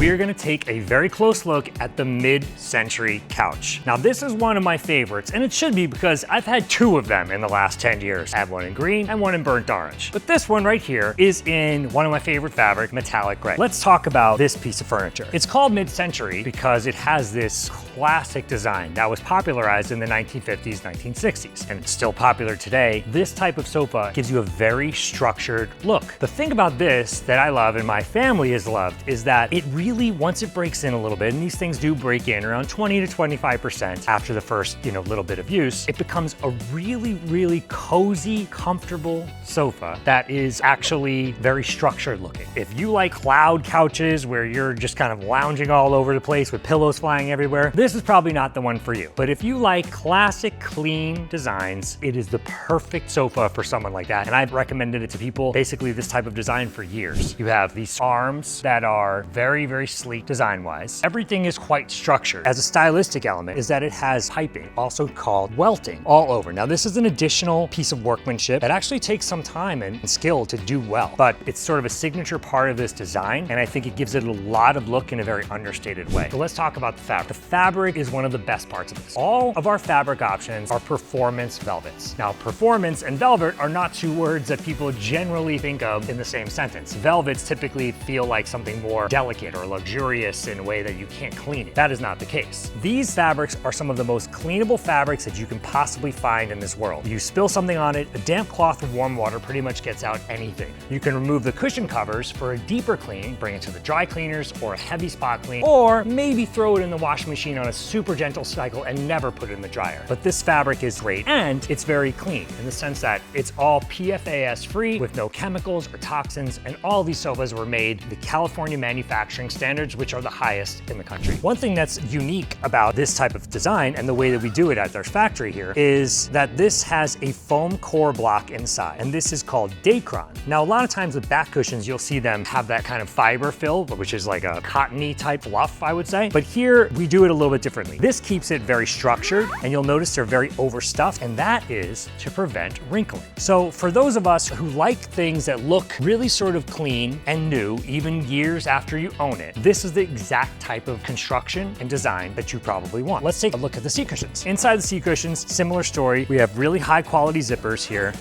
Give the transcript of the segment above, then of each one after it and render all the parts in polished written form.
we are gonna take a very close look at the mid-century couch. Now this is one of my favorites, and it should be because I've had two of them in the last 10 years. I have one in green and one in burnt orange. But this one right here is in one of my favorite fabric, metallic gray. Let's talk about this piece of furniture. It's called mid-century because it has this classic design that was popularized in the 1950s, 1960s, and it's still popular today. This type of sofa gives you a very structured look. The thing about this that I love and my family has loved is that it really, once it breaks in a little bit, and these things do break in around 20 to 25% after the first, little bit of use, it becomes a really, really cozy, comfortable sofa that is actually very structured looking. If you like cloud couches where you're just kind of lounging all over the place with pillows flying everywhere, this is probably not the one for you. But if you like classic, clean designs, it is the perfect sofa for someone like that. And I've recommended it to people, basically this type of design for years. You have these arms that are very, very sleek design-wise. Everything is quite structured. As a stylistic element is that it has piping, also called welting, all over. Now this is an additional piece of workmanship that actually takes some time and skill to do well, but it's sort of a signature part of this design, and I think it gives it a lot of look in a very understated way. So let's talk about the fabric. The fabric is one of the best parts of this. All of our fabric options are performance velvets. Now, performance and velvet are not two words that people generally think of in the same sentence. Velvets typically feel like something more delicate or luxurious in a way that you can't clean it. That is not the case. These fabrics are some of the most cleanable fabrics that you can possibly find in this world. You spill something on it, a damp cloth with warm water pretty much gets out anything. You can remove the cushion covers for a deeper clean, bring it to the dry cleaners or a heavy spot clean, or maybe throw it in the washing machine on a super gentle cycle and never put it in the dryer. But this fabric is great, and it's very clean in the sense that it's all PFAS free with no chemicals or toxins, and all these sofas were made the California manufacturing standards, which are the highest in the country. One thing that's unique about this type of design and the way that we do it at our factory here is that this has a foam core block inside, and this is called Dacron. Now, a lot of times with back cushions, you'll see them have that kind of fiber fill, which is like a cottony type fluff, I would say. But here we do it a little bit differently. This keeps it very structured, and you'll notice they're very overstuffed, and that is to prevent wrinkling. So for those of us who like things that look really sort of clean and new, even years after you own it, this is the exact type of construction and design that you probably want. Let's take a look at the seat cushions. Inside the seat cushions, similar story. We have really high quality zippers here.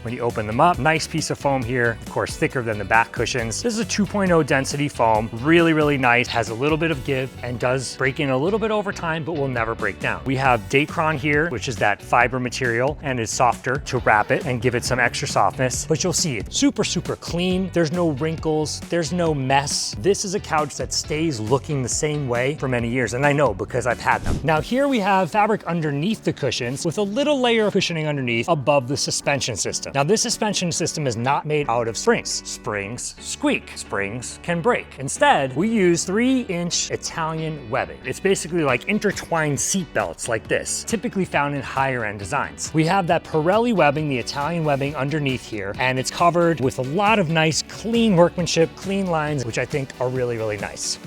When you open them up, nice piece of foam here, of course, thicker than the back cushions. This is a 2.0 density foam, really, really nice, has a little bit of give and does break in a little bit over time, but will never break down. We have Dacron here, which is that fiber material and is softer to wrap it and give it some extra softness, but you'll see it super, super clean. There's no wrinkles, there's no mess. This is a couch that stays looking the same way for many years, and I know because I've had them. Now here we have fabric underneath the cushions with a little layer of cushioning underneath above the suspension system. Now this suspension system is not made out of springs. Springs squeak. Springs can break. Instead, we use 3-inch Italian webbing. It's basically like intertwined seat belts like this, typically found in higher end designs. We have that Pirelli webbing, the Italian webbing underneath here, and it's covered with a lot of nice clean workmanship, clean lines, which I think are really, really nice.